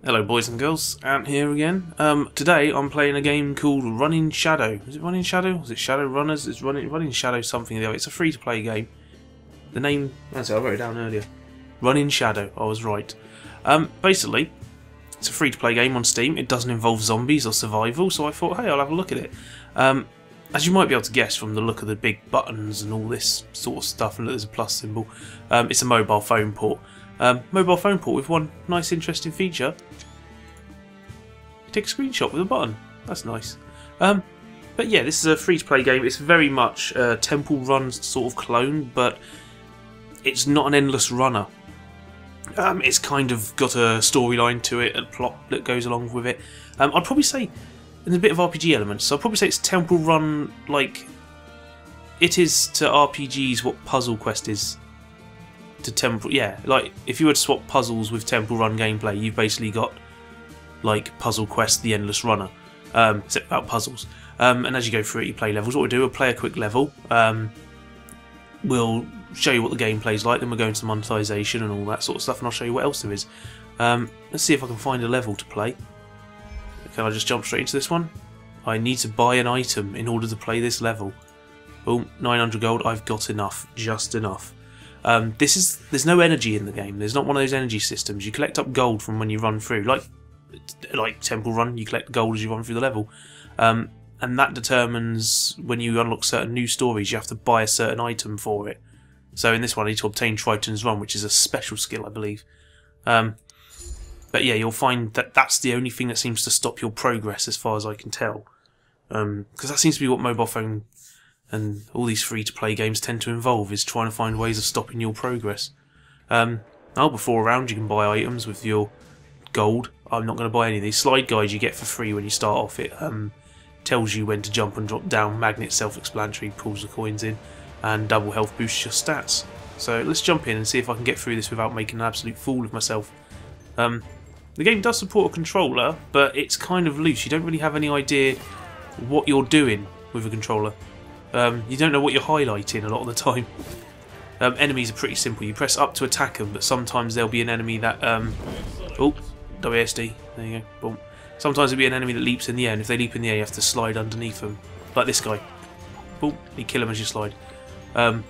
Hello boys and girls, Ant here again. Today I'm playing a game called Running Shadow. Is it Running Shadow? Is it Shadow Runners? It's Running Shadow something or the other. It's a free to play game. The name, that's it, I wrote it down earlier. Running Shadow, I was right. Basically, it's a free to play game on Steam. It doesn't involve zombies or survival, so I thought, hey, I'll have a look at it. As you might be able to guess from the look of the big buttons and all this sort of stuff, and there's a plus symbol, it's a mobile phone port. Mobile phone port with one nice interesting feature. Take a screenshot with a button. That's nice. But yeah, this is a free-to-play game. It's very much a Temple Run sort of clone, but it's not an endless runner. It's kind of got a storyline to it, a plot that goes along with it. I'd probably say there's a bit of RPG elements, so I'd probably say it's Temple Run like it is to RPGs what Puzzle Quest is to Temple. Yeah, like if you were to swap puzzles with Temple Run gameplay, you've basically got like Puzzle Quest, the Endless Runner, except about puzzles. And as you go through it, you play levels. What we'll do, we'll play a quick level. We'll show you what the gameplay's like, then we'll go into monetization and all that sort of stuff, and I'll show you what else there is. Let's see if I can find a level to play. Can I just jump straight into this one? I need to buy an item in order to play this level. Boom, 900 gold, I've got enough, just enough. There's no energy in the game. There's not one of those energy systems. You collect up gold from when you run through, like Temple Run, you collect gold as you run through the level, and that determines when you unlock certain new stories. You have to buy a certain item for it. So in this one, I need to obtain Triton's Run, which is a special skill, I believe. But yeah, you'll find that that's the only thing that seems to stop your progress, as far as I can tell, because that seems to be what mobile phone and all these free-to-play games tend to involve, is trying to find ways of stopping your progress. Before a round, you can buy items with your gold. I'm not going to buy any of these. Slide guides you get for free when you start off. It tells you when to jump and drop down. Magnet, self-explanatory, pulls the coins in, and double health boosts your stats. So let's jump in and see if I can get through this without making an absolute fool of myself. The game does support a controller, but it's kind of loose. You don't really have any idea what you're doing with a controller. You don't know what you're highlighting a lot of the time. Enemies are pretty simple. You press up to attack them, but sometimes there'll be an enemy that... oh, WSD. There you go. Boom. Sometimes there'll be an enemy that leaps in the air, and if they leap in the air, you have to slide underneath them. Like this guy. Boom. You kill them as you slide. So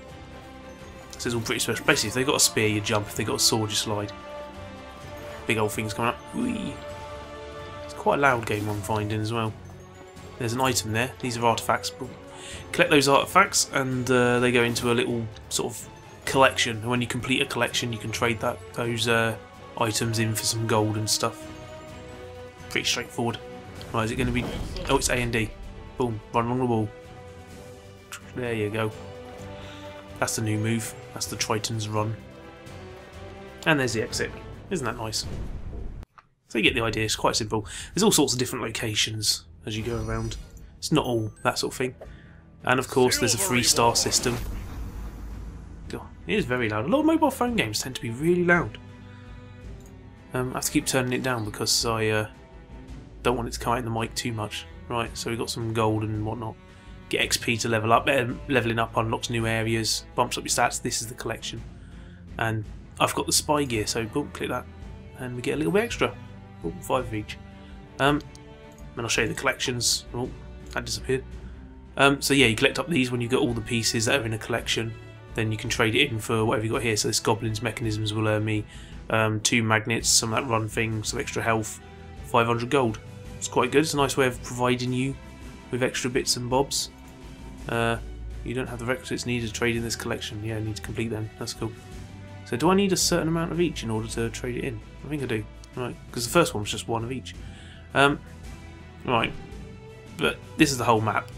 it's all pretty special. Basically, if they've got a spear, you jump. If they've got a sword, you slide. Big old things coming up. Whee. It's quite a loud game I'm finding as well. There's an item there. These are artifacts. Boom. Collect those artifacts, and they go into a little sort of collection. And when you complete a collection, you can trade those items in for some gold and stuff. Pretty straightforward. Right, is it going to be... oh, it's A and D. Boom, run along the wall. There you go. That's the new move. That's the Triton's Run. And there's the exit. Isn't that nice? So you get the idea, it's quite simple. There's all sorts of different locations as you go around. It's not all that sort of thing. And of course there's a 3-star system. Oh, it is very loud. A lot of mobile phone games tend to be really loud. I have to keep turning it down because I don't want it to come out in the mic too much. Right, so we've got some gold and whatnot. Get XP to level up. Leveling up unlocks new areas, bumps up your stats. This is the collection. And I've got the spy gear, so boom, click that. And we get a little bit extra. Boom, 5 of each. And I'll show you the collections. Oh, that disappeared. So yeah, you collect up these when you get all the pieces that are in a collection. Then you can trade it in for whatever you got here. So this Goblin's Mechanisms will earn me 2 magnets, some of that run thing, some extra health, 500 gold. It's quite good. It's a nice way of providing you with extra bits and bobs. You don't have the requisites needed to trade in this collection. Yeah, I need to complete them. That's cool. So do I need a certain amount of each in order to trade it in? I think I do. Right, because the first one was just 1 of each. Right, but this is the whole map,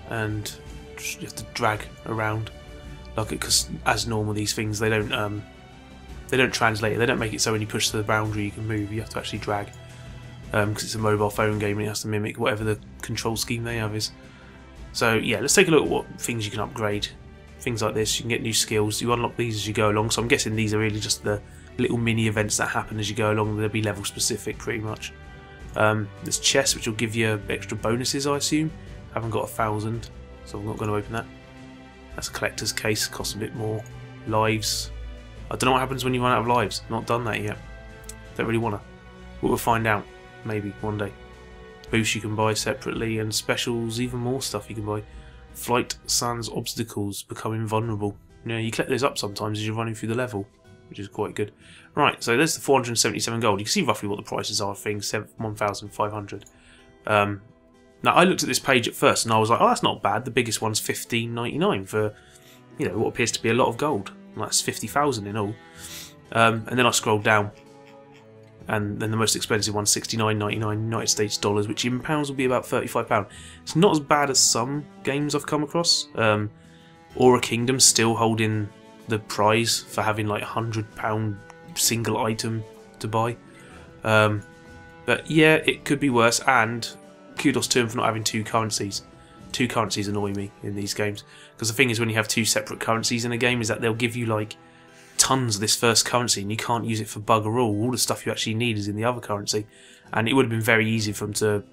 and you have to drag around like it, because as normal these things they don't translate it. They don't make it so when you push to the boundary you can move. You have to actually drag because it's a mobile phone game and it has to mimic whatever the control scheme they have is. So yeah, let's take a look at what things you can upgrade. Things like this, you can get new skills. You unlock these as you go along. So I'm guessing these are really just the little mini events that happen as you go along. They'll be level specific pretty much. There's chests which will give you extra bonuses, I assume. Haven't got 1,000, so I'm not going to open that. That's a collector's case, costs a bit more. Lives. I don't know what happens when you run out of lives. Not done that yet. Don't really want to. But we'll find out, maybe, one day. Boosts you can buy separately, and specials, even more stuff you can buy. Flight sans obstacles, become invulnerable. You know, you collect those up sometimes as you're running through the level, which is quite good. Right, so there's the 477 gold. You can see roughly what the prices are of things, 1,500. Now, I looked at this page at first and I was like, oh, that's not bad. The biggest one's $15.99 for, you know, what appears to be a lot of gold. And that's 50,000 in all. And then I scrolled down, and then the most expensive one's $69.99 United States dollars, which in pounds will be about £35. It's not as bad as some games I've come across. Aura Kingdom's still holding the prize for having like £100 single item to buy. But yeah, it could be worse, and kudos to them for not having two currencies. Two currencies annoy me in these games, because the thing is, when you have two separate currencies in a game, is that they'll give you like tons of this first currency and you can't use it for bugger all. All the stuff you actually need is in the other currency, and it would have been very easy for them to,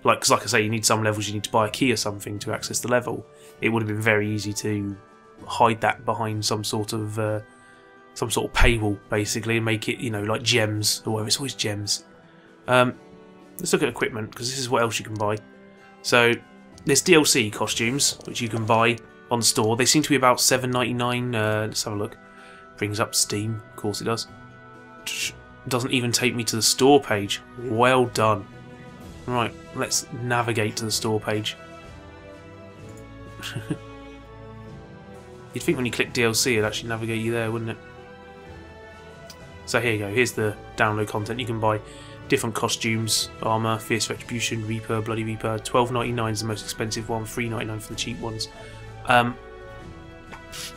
because like I say, you need some levels, you need to buy a key or something to access the level. It would have been very easy to hide that behind some sort of paywall, basically, and make it, you know, like gems or whatever. It's always gems. Let's look at equipment, because this is what else you can buy. So there's DLC costumes which you can buy on the store. They seem to be about $7.99. Let's have a look. Brings up Steam, of course it does. Doesn't even take me to the store page. Well done. Right, let's navigate to the store page. You'd think when you click DLC it'd actually navigate you there, wouldn't it? So here you go, here's the download content. You can buy different costumes, armour, Fierce Retribution, Reaper, Bloody Reaper. $12.99 is the most expensive one, $3.99 for the cheap ones.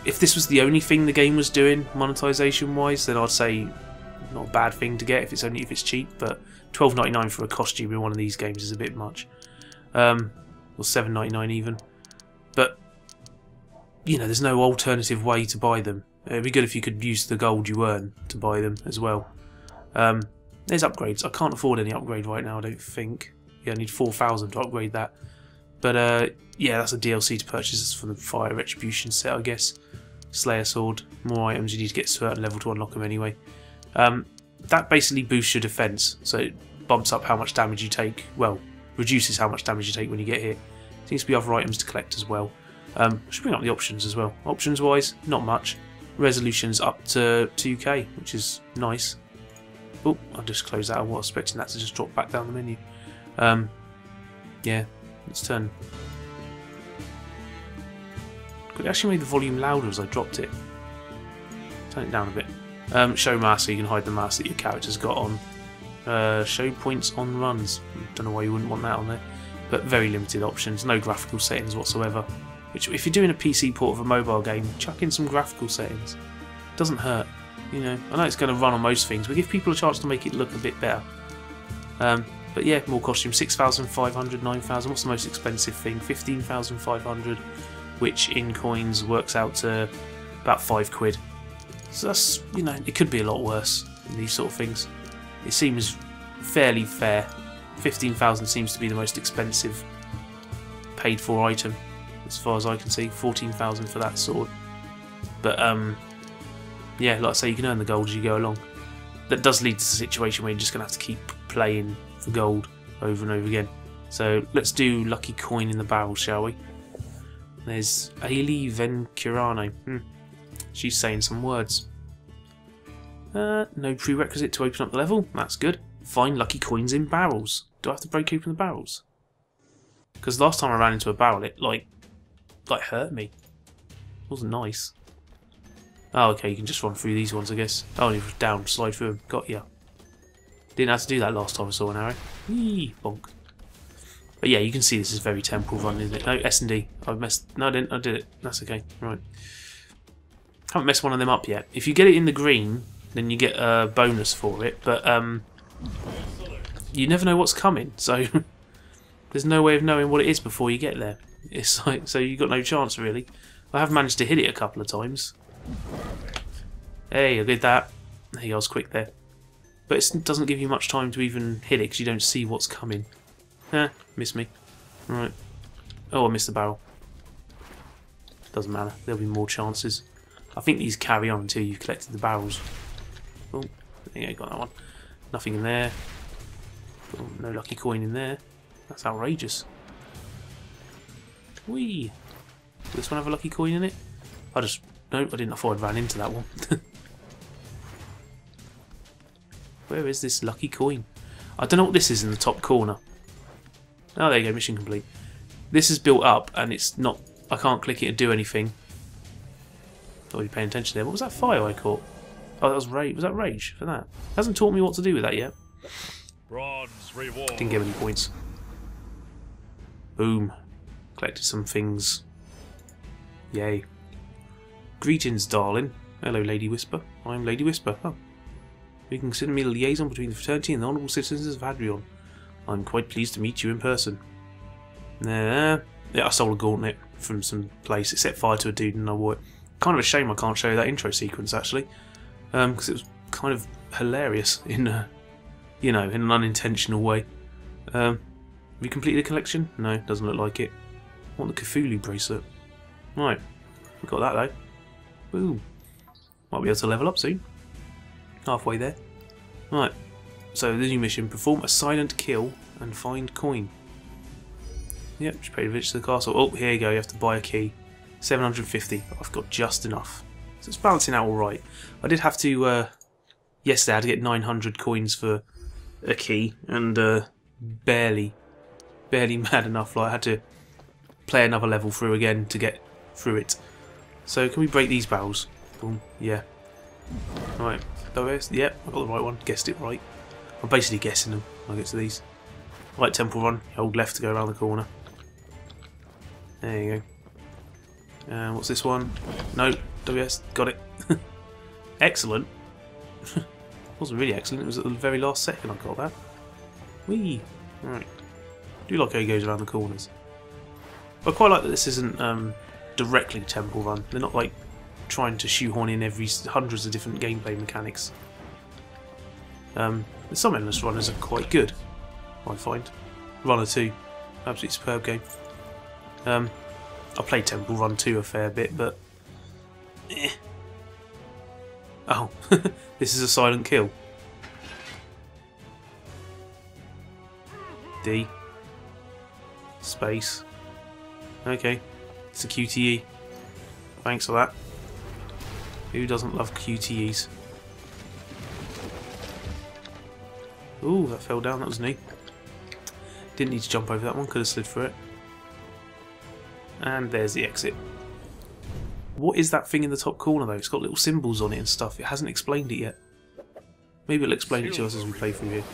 If this was the only thing the game was doing monetization wise, then I'd say not a bad thing to get if it's cheap, but $12.99 for a costume in one of these games is a bit much. Or $7.99 even. But you know, there's no alternative way to buy them. It'd be good if you could use the gold you earn to buy them as well. There's upgrades. I can't afford any upgrade right now, I don't think. Yeah, I need 4,000 to upgrade that. But yeah, that's a DLC to purchase from the Fire Retribution set, I guess. Slayer Sword. More items, you need to get to a certain level to unlock them anyway. That basically boosts your defense, so it bumps up how much damage you take. Well, reduces how much damage you take when you get hit. Seems to be other items to collect as well. I should bring up the options as well. Options wise, not much. Resolution's up to 2K, which is nice. Oh, I'll just close that. I was expecting that to just drop back down the menu. Yeah, let's turn. It actually made the volume louder as I dropped it. Turn it down a bit. Show mask, so you can hide the mask that your character's got on. Show points on runs. Don't know why you wouldn't want that on there. But very limited options. No graphical settings whatsoever. Which, if you're doing a PC port of a mobile game, chuck in some graphical settings. Doesn't hurt. You know, I know it's going to run on most things, but give people a chance to make it look a bit better. But yeah, more costumes. 6,500, 9,000. What's the most expensive thing? 15,500, which in coins works out to about £5. So that's, you know, it could be a lot worse in these sort of things. It seems fairly fair. 15,000 seems to be the most expensive paid for item, as far as I can see. 14,000 for that sword. But yeah, like I say, you can earn the gold as you go along. That does lead to a situation where you're just going to have to keep playing for gold over and over again. So let's do lucky coin in the barrel, shall we? There's Ailey Vencurano. She's saying some words. No prerequisite to open up the level. That's good. Find lucky coins in barrels. Do I have to break open the barrels? Because last time I ran into a barrel, it like hurt me. It wasn't nice. Oh, okay, you can just run through these ones, I guess. Oh, you down, slide through them. Got ya. Didn't have to do that last time I saw an arrow. Whee, bonk. But yeah, you can see this is very temple run, isn't it? No, S&D. I messed. No, I didn't. I did it. That's okay. Right. Haven't messed one of them up yet. If you get it in the green, then you get a bonus for it. But you never know what's coming, so there's no way of knowing what it is before you get there. It's like, so you've got no chance really. I have managed to hit it a couple of times. Hey, I did that. Hey, I was quick there. But it doesn't give you much time to even hit it because you don't see what's coming. Missed me. Right. Oh, I missed the barrel. Doesn't matter. There'll be more chances. I think these carry on until you've collected the barrels. Oh, yeah, got that one. Nothing in there. Oh, no lucky coin in there. That's outrageous. Whee! Does this one have a lucky coin in it? No, I didn't. I thought I'd ran into that one. Where is this lucky coin? I don't know what this is in the top corner. Oh, there you go, mission complete. This is built up and it's not... I can't click it to do anything. Not really paying attention there. What was that fire I caught? Oh, that was rage. Was that rage for that? Hasn't taught me what to do with that yet. Bronze reward. Didn't get any points. Boom. Collected some things. Yay. Greetings, darling. Hello, Lady Whisper. I'm Lady Whisper. Oh. You can consider me the liaison between the fraternity and the honourable citizens of Hadrian. I'm quite pleased to meet you in person. Yeah, I sold a gauntlet from some place. It set fire to a dude and I wore it. Kind of a shame I can't show you that intro sequence, actually. Because it was kind of hilarious in a, you know, in an unintentional way. Have you completed the collection? No, doesn't look like it. I want the Cthulhu bracelet. Right, we got that though. Boom. Might be able to level up soon. Halfway there. Right, so the new mission: perform a silent kill and find coin. Yep, just pay a visit to the castle. Oh, here you go. You have to buy a key. 750. I've got just enough. So it's balancing out all right. I did have to yesterday I had to get 900 coins for a key, and barely mad enough. Like I had to play another level through again to get through it. So can we break these barrels? Boom. Yeah. Right. Yep, I got the right one. Guessed it right. I'm basically guessing them when I get to these. Right, temple run. Hold left to go around the corner. There you go. What's this one? No. WS. Got it. Excellent. Wasn't really excellent. It was at the very last second I got that. Whee! Right. Do like how he goes around the corners. I quite like that this isn't directly temple run. They're not like trying to shoehorn in hundreds of different gameplay mechanics. Some endless runners are quite good, I find. Runner 2, absolutely superb game. I played Temple Run 2 a fair bit, but oh, this is a silent kill. D space. Okay, it's a QTE. Thanks for that. Who doesn't love QTEs? Ooh, that fell down, that was neat. Didn't need to jump over that one, could have slid through it. And there's the exit. What is that thing in the top corner though? It's got little symbols on it and stuff. It hasn't explained it yet. Maybe it'll explain it to us as we play through here.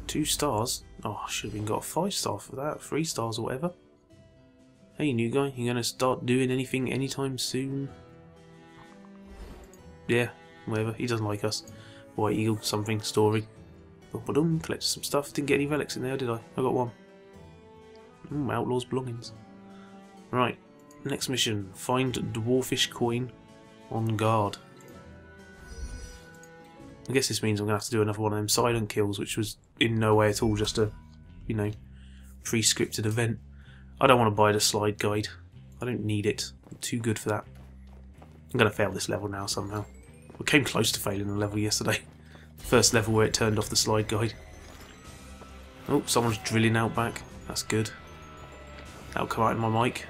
2 stars? Oh, I should have got a 5-star for that. 3 stars or whatever. Hey new guy, you gonna start doing anything anytime soon? Yeah, whatever. He doesn't like us. White Eagle, something, story. Collected some stuff. Didn't get any relics in there, did I? I got one. Outlaw's belongings. Right. Next mission. Find dwarfish coin on guard. I guess this means I'm going to have to do another one of them silent kills, which was in no way at all just a, you know, pre-scripted event. I don't want to buy the slide guide. I don't need it. I'm too good for that. I'm going to fail this level now somehow. I came close to failing the level yesterday. First level where it turned off the slide guide. Oh, someone's drilling out back. That's good. That'll come out in my mic.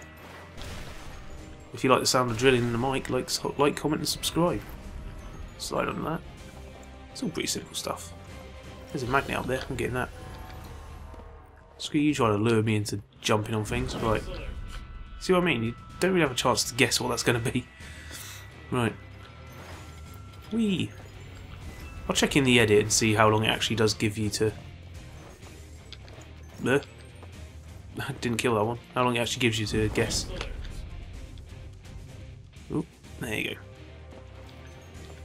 If you like the sound of drilling in the mic, like, comment and subscribe. Slide on that. It's all pretty simple stuff. There's a magnet up there, I'm getting that. Screw you trying to lure me into jumping on things. Right. See what I mean? You don't really have a chance to guess what that's going to be. Right. Whee! I'll check in the edit and see how long it actually does give you to... Didn't kill that one. How long it actually gives you to guess. Oop, there you go.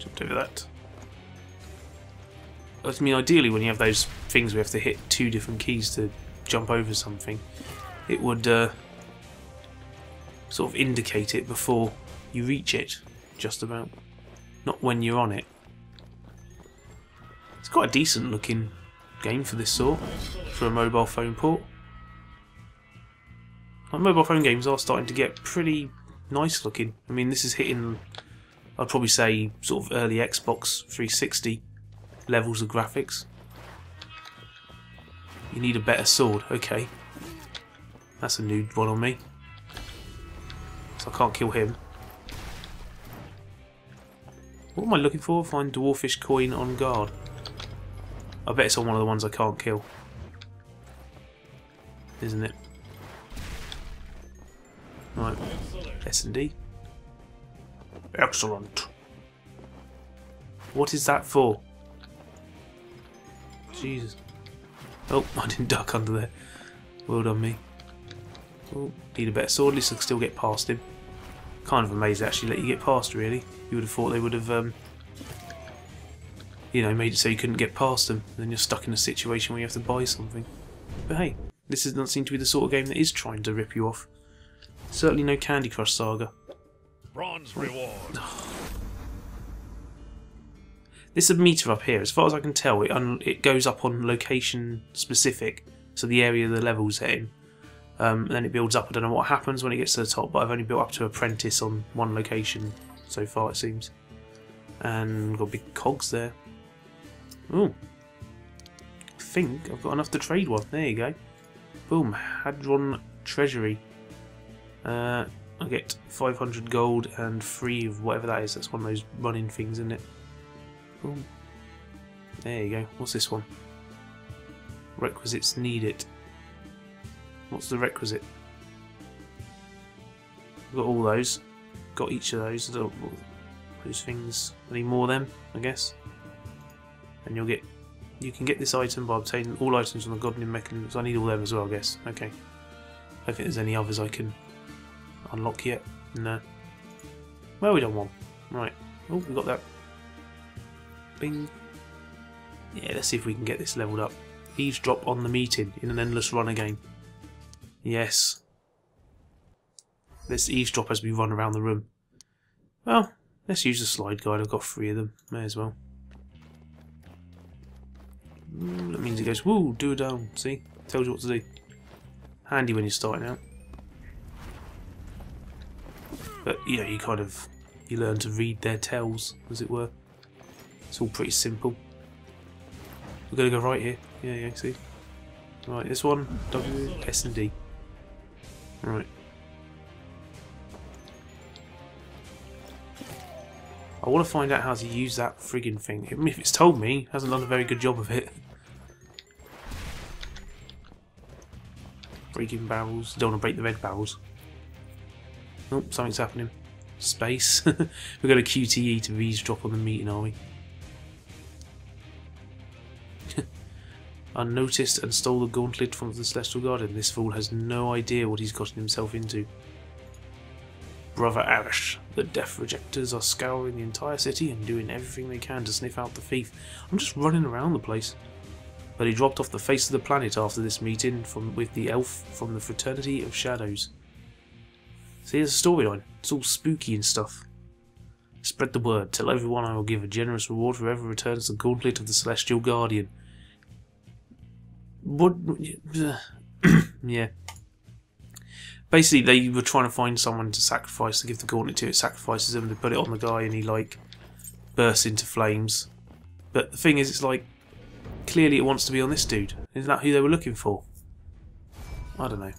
Jumped over that. I mean, ideally when you have those things we have to hit 2 different keys to jump over something, it would sort of indicate it before you reach it, just about. Not when you're on it. It's quite a decent looking game for this sort, for a mobile phone port. Like, mobile phone games are starting to get pretty nice looking. I mean, this is hitting, I'd probably say, sort of early Xbox 360 levels of graphics. You need a better sword. Okay. That's a new one on me. So I can't kill him. What am I looking for? Find dwarfish coin on guard. I bet it's on one of the ones I can't kill. Isn't it? Right. S&D. Excellent. What is that for? Jesus. Oh, I didn't duck under there. Well done, me. Oh, need a better sword. At least I can still get past him. Kind of amazed they actually let you get past, really. You would have thought they would have, you know, made it so you couldn't get past them. And then you're stuck in a situation where you have to buy something. But hey, this does not seem to be the sort of game that is trying to rip you off. Certainly no Candy Crush Saga. Bronze reward. This meter up here, as far as I can tell, it goes up on location specific, so the area the level's in. Then it builds up. I don't know what happens when it gets to the top, but I've only built up to Apprentice on one location so far, it seems. And got big cogs there. Ooh. I think I've got enough to trade one. There you go. Boom. Hadron Treasury. I get 500 gold and 3 of whatever that is. That's one of those running things, isn't it? Boom. There you go. What's this one? Requisites need it. What's the requisite? I've got all those. Got each of those. Those things. Any more of them, I guess. And you can get this item by obtaining all items from the Godwin mechanisms. I need all them as well, I guess. Okay. I don't think there's any others I can unlock yet. No. Well, we done one. Right. Oh, we got that. Bing. Yeah, let's see if we can get this leveled up. Eavesdrop on the meeting in an endless run again. Yes. Let's eavesdrop as we run around the room. Well, let's use the slide guide. I've got 3 of them. May as well. That means it goes, woo, do a down. See? Tells you what to do. Handy when you're starting out. But, you know, you learn to read their tells, as it were. It's all pretty simple. We're going to go right here. Yeah, see? Right, this one, W, S and D. Right. I want to find out how to use that friggin' thing. I mean, if it's told me, it hasn't done a very good job of it. Breaking barrels. Don't want to break the red barrels. Oh, something's happening. Space. We've got a QTE to eavesdrop on the meeting, are we? Unnoticed and stole the gauntlet from the Celestial Guardian. This fool has no idea what he's gotten himself into. Brother Ash, the Death Rejectors are scouring the entire city and doing everything they can to sniff out the thief. I'm just running around the place. But he dropped off the face of the planet after this meeting with the elf from the Fraternity of Shadows. See, there's a storyline. It's all spooky and stuff. Spread the word. Tell everyone I will give a generous reward for whoever returns the gauntlet of the Celestial Guardian. What? Yeah. Basically, they were trying to find someone to sacrifice, to give the gauntlet to. It sacrifices them, they put it on the guy, and he, like, bursts into flames. But the thing is, it's like, clearly it wants to be on this dude. Isn't that who they were looking for? I don't know.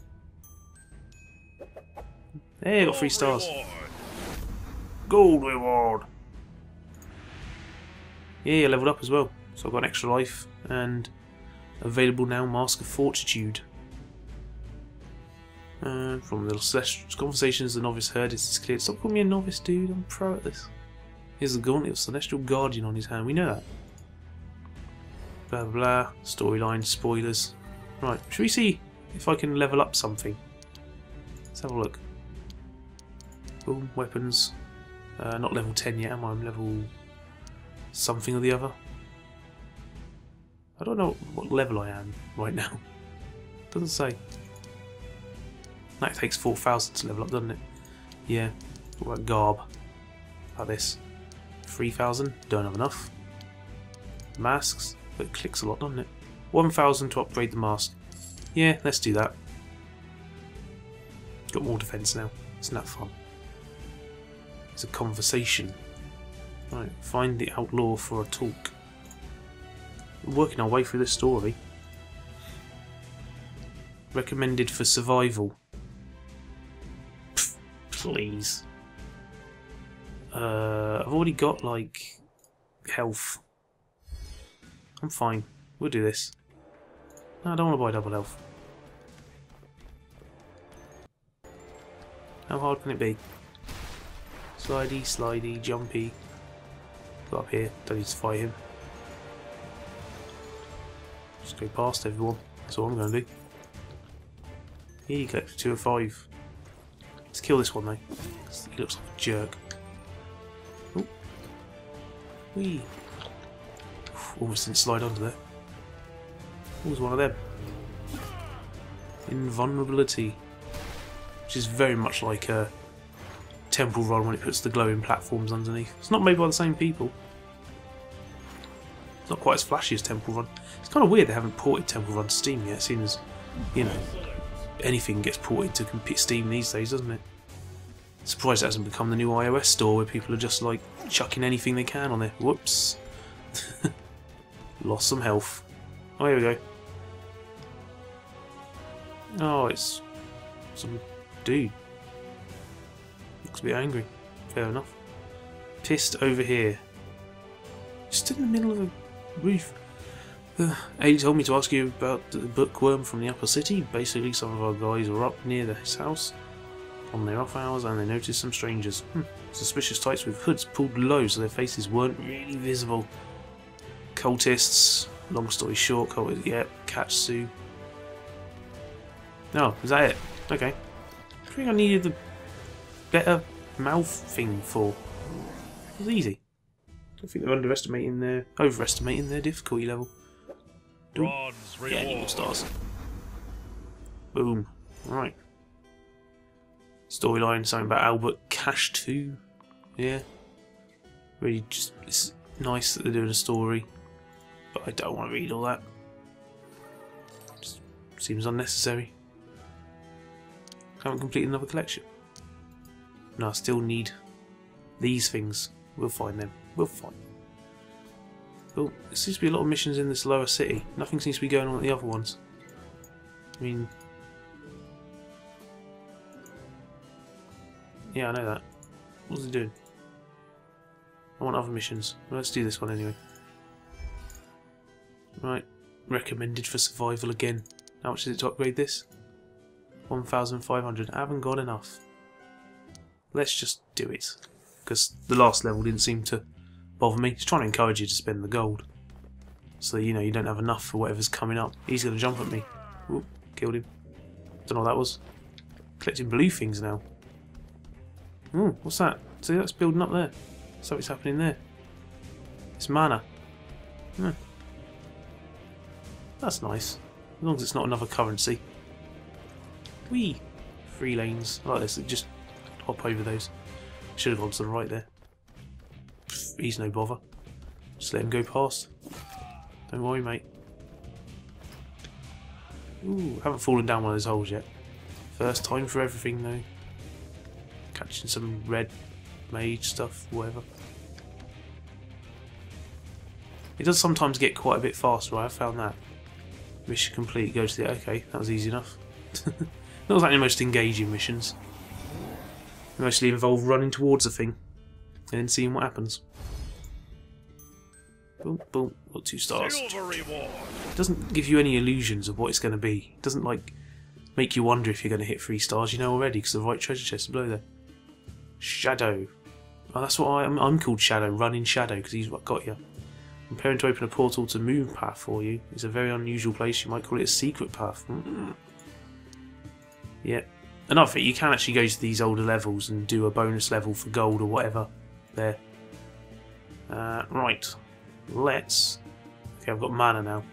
Hey, I got 3 stars. Gold reward! Yeah, I leveled up as well. So I've got an extra life, and available now, Mask of Fortitude. From the celestial conversations the novice heard, it's clear. Stop calling me a novice, dude. I'm pro at this. Here's the gauntlet of Celestial Guardian on his hand. We know that. Blah blah blah. Storyline, spoilers. Right, should we see if I can level up something? Let's have a look. Boom, weapons. Not level 10 yet, am I? I'm level something or the other. I don't know what level I am right now. Doesn't say. That takes 4,000 to level up, doesn't it? Yeah. What about garb? How about this? 3,000? Don't have enough. Masks? But it clicks a lot, doesn't it? 1,000 to upgrade the mask. Yeah, let's do that. Got more defense now. Isn't that fun? It's a conversation. Right, find the outlaw for a talk. We're working our way through this story. Recommended for survival. Pff, please. I've already got, like, health. I'm fine. We'll do this. No, I don't want to buy double health. How hard can it be? Slidey, slidey, jumpy. Go up here. Don't need to fight him. Just go past everyone. That's all I'm going to do. He collected 2 of 5. Let's kill this one though. He looks like a jerk. Ooh. Whee. Almost didn't slide under there. What was one of them? Invulnerability. Which is very much like a Temple Run when it puts the glowing platforms underneath. It's not made by the same people. It's not quite as flashy as Temple Run. It's kind of weird they haven't ported Temple Run to Steam yet, seeing as, you know, anything gets ported to compete Steam these days, doesn't it? Surprised it hasn't become the new iOS store where people are just like chucking anything they can on there. Whoops. Lost some health. Oh, here we go. Oh, it's some dude. Looks a bit angry. Fair enough. Pissed over here. Just in the middle of a roof. Ailey told me to ask you about the bookworm from the upper city. Basically, some of our guys were up near his house on their off hours and they noticed some strangers. Suspicious types with hoods pulled low so their faces weren't really visible. Cultists. Long story short, cultists. Yep, Katsu. Oh, is that it? Okay. I think I needed the better mouth thing for. It was easy. I think they're overestimating their difficulty level. Bronze Yeah, reward. equal stars. Boom. Right. Storyline, something about Albert Cash 2. Yeah. Really just, it's nice that they're doing a story. But I don't want to read all that. Just seems unnecessary. Haven't completed another collection. No, I still need these things. We'll find them. We'll find them. Oh, there seems to be a lot of missions in this lower city. Nothing seems to be going on at the other ones. I mean... yeah, I know that. What's it doing? I want other missions. Well, let's do this one anyway. Right. Recommended for survival again. How much is it to upgrade this? 1,500. I haven't got enough. Let's just do it. Because the last level didn't seem to bother me. It's trying to encourage you to spend the gold. So you know you don't have enough for whatever's coming up. He's going to jump at me. Oop, killed him. Don't know what that was. Collecting blue things now. Ooh, what's that? See, that's building up there. Something's happening there. It's mana. That's nice. As long as it's not another currency. Whee! 3 lanes. I like this. Just hop over those. Should have gone to the right there. Pfft, he's no bother. Just let him go past. Don't worry, mate. Ooh, haven't fallen down one of those holes yet. First time for everything though. Catching some red mage stuff, whatever. It does sometimes get quite a bit faster, I have found that. Mission complete, go to the... okay, that was easy enough. Not exactly the most engaging missions. They mostly involve running towards a thing and then seeing what happens. Boom, boom, got 2 stars. Silver reward. It doesn't give you any illusions of what it's going to be. It doesn't like make you wonder if you're going to hit 3 stars. You know already because the right treasure chest is below there. Shadow. Oh, that's what I'm called Shadow. Running Shadow because he's what got you. Preparing to open a portal to Moon Path for you. It's a very unusual place. You might call it a secret path. Yeah. Another thing, you can actually go to these older levels and do a bonus level for gold or whatever. There. Right. Let's... okay, I've got mana now.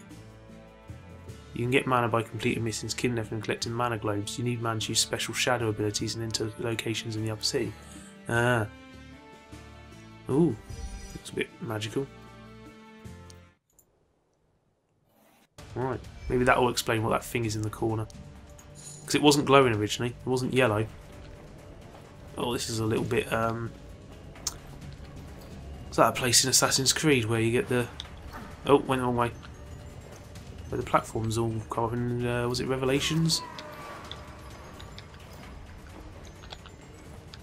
You can get mana by completing missions, killing everything and collecting mana globes. You need mana to use special shadow abilities and enter locations in the upper city. Ooh. Looks a bit magical. Right. Maybe that will explain what that thing is in the corner. Because it wasn't glowing originally. It wasn't yellow. Oh, this is a little bit... is that a place in Assassin's Creed where you get the... oh, went the wrong way. where the platforms all come up in, was it Revelations?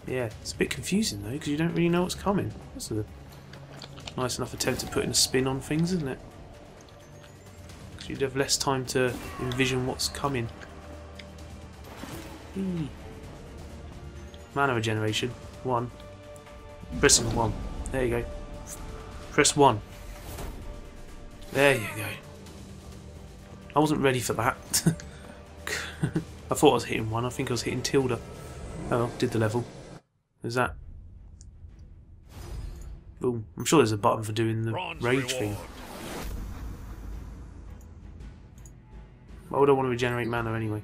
Yeah, it's a bit confusing though, because you don't really know what's coming. That's a nice enough attempt at putting a spin on things, isn't it? Because you'd have less time to envision what's coming. Eee. Mana regeneration. 1. Pressing 1. There you go. Press 1. There you go. I wasn't ready for that. I thought I was hitting 1. I think I was hitting tilde. Oh well, did the level. There's that. Boom. I'm sure there's a button for doing the rage thing. Why would I want to regenerate mana anyway?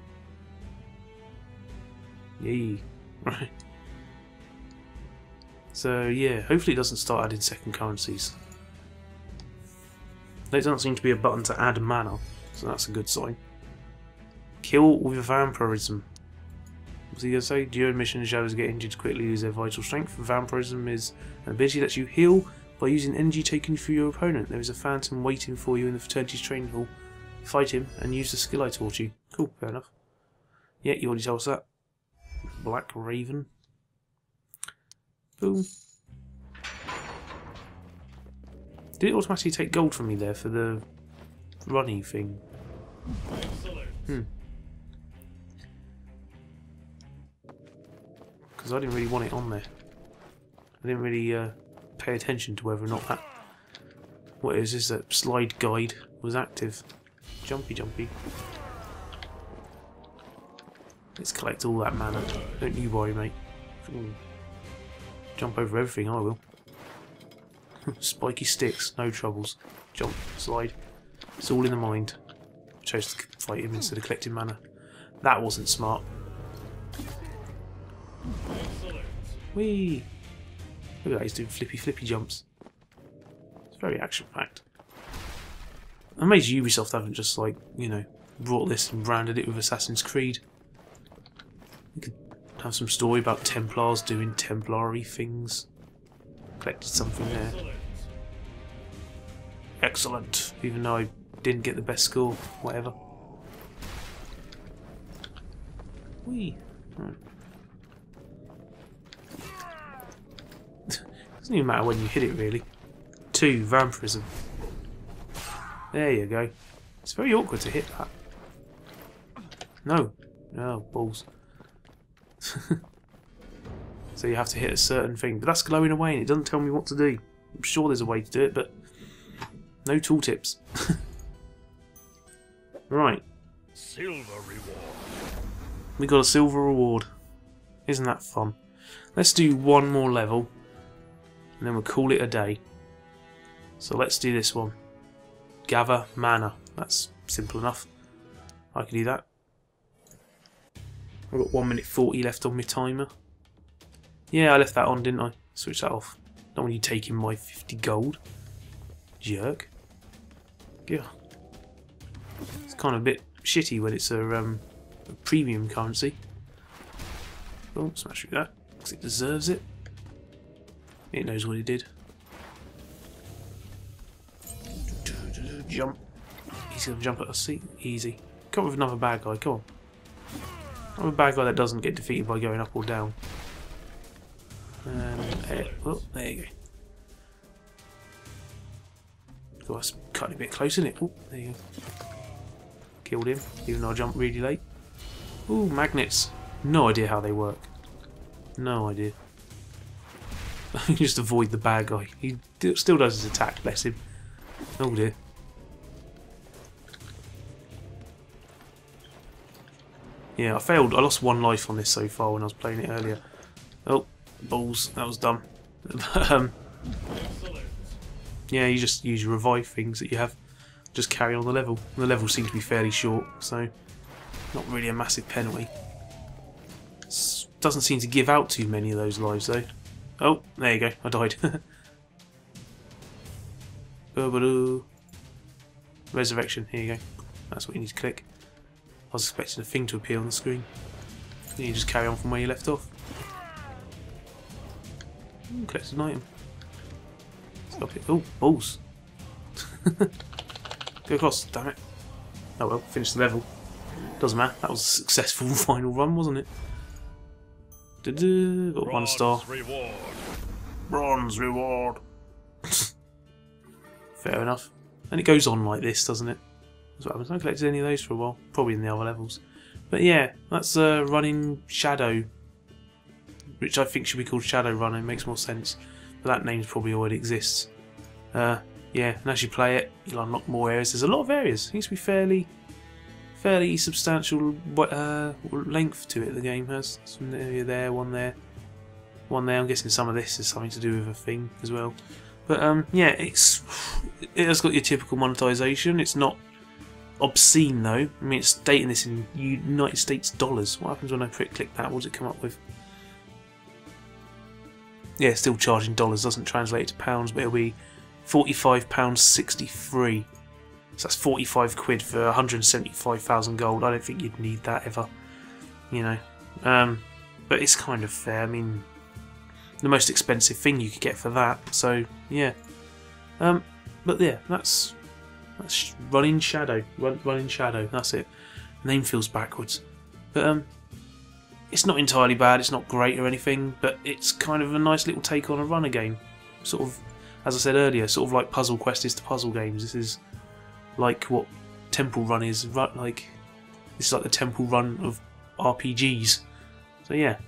Yee. Right. So yeah, hopefully it doesn't start adding second currencies. There doesn't seem to be a button to add mana, so that's a good sign. Kill with vampirism. What's he going to say? During mission, shadows get injured quickly, lose their vital strength. Vampirism is an ability that lets you heal by using energy taken from your opponent. There is a phantom waiting for you in the fraternity's training hall. Fight him and use the skill I taught you. Cool, fair enough. Yeah, you already told us that. Black Raven. Boom. Did it automatically take gold from me there for the runny thing? Because I didn't really want it on there. I didn't really pay attention to whether or not that... What is this? That slide guide was active. Jumpy, jumpy. Let's collect all that mana. Don't you worry, mate. Jump over everything, I will. Spiky sticks, no troubles. Jump, slide. It's all in the mind. I chose to fight him instead of collecting mana. That wasn't smart. Whee! Look at that, he's doing flippy jumps. It's very action-packed. I'm amazed Ubisoft haven't just, like, you know, brought this and branded it with Assassin's Creed. You could have some story about Templars doing Templary things. Collected something there. Excellent! Even though I didn't get the best score, whatever. Whee! Right. Doesn't even matter when you hit it, really. 2, vampirism. There you go. It's very awkward to hit that. No. No, balls. So you have to hit a certain thing. But that's glowing away and it doesn't tell me what to do. I'm sure there's a way to do it, but no tooltips. Right. Silver reward. We got a silver reward. Isn't that fun? Let's do one more level. And then we'll call it a day. So let's do this one. Gather mana. That's simple enough. I can do that. I've got 1 minute 40 left on my timer. Yeah, I left that on, didn't I? Switch that off. Don't want you taking my 50 gold. Jerk. Yeah. It's kind of a bit shitty when it's a premium currency. Oh, smash through that. Because it deserves it. It knows what it did. Jump. He's going to jump at us. See? Easy. Come up with another bad guy. Come on. I'm a bad guy that doesn't get defeated by going up or down. And oh, there you go. Oh, that's cutting a bit close, isn't it? Oh, there you go. Killed him, even though I jumped really late. Ooh, magnets. No idea how they work. No idea. Just avoid the bad guy. He still does his attack, bless him. Oh dear. Yeah, I failed. I lost 1 life on this so far when I was playing it earlier. Oh, balls. That was dumb. Yeah, you just use your revive things that you have. Just carry on the level. The levels seem to be fairly short, so not really a massive penalty. Doesn't seem to give out too many of those lives though. Oh, there you go. I died. Resurrection. Here you go. That's what you need to click. I was expecting a thing to appear on the screen. You just carry on from where you left off. Ooh, collected an item. Stop it. Oh, balls. Go across, damn it. Oh well, finished the level. Doesn't matter. That was a successful final run, wasn't it? Got 1 star. Reward. Bronze reward. Fair enough. And it goes on like this, doesn't it? That's what happens. I haven't collected any of those for a while. Probably in the other levels. But yeah, that's running Shadow, which I think should be called Shadow Run. It makes more sense. But that name probably already exists. Yeah, and as you play it, you'll unlock more areas. There's a lot of areas. It seems to be fairly substantial length to it. The game has some area there, one there. I'm guessing some of this is something to do with a thing as well. But yeah, it has got your typical monetization. It's not obscene though. I mean, it's stating this in United States dollars. What happens when I click that? What does it come up with? Yeah, it's still charging dollars. Doesn't translate to pounds, but it'll be £45.63. So that's 45 quid for 175,000 gold. I don't think you'd need that ever, you know. But it's kind of fair. I mean, the most expensive thing you could get for that. So yeah. But yeah, that's Running Shadow. Running Shadow. That's it. Name feels backwards, but it's not entirely bad. It's not great or anything, but it's kind of a nice little take on a runner game. Sort of, as I said earlier, sort of like Puzzle Quest is to puzzle games. This is like what Temple Run is. Like this is like the Temple Run of RPGs. So yeah,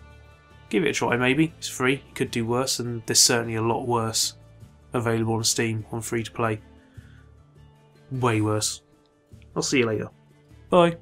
give it a try. Maybe it's free. It could do worse, and there's certainly a lot worse available on Steam on free to play. Way worse. I'll see you later. Bye.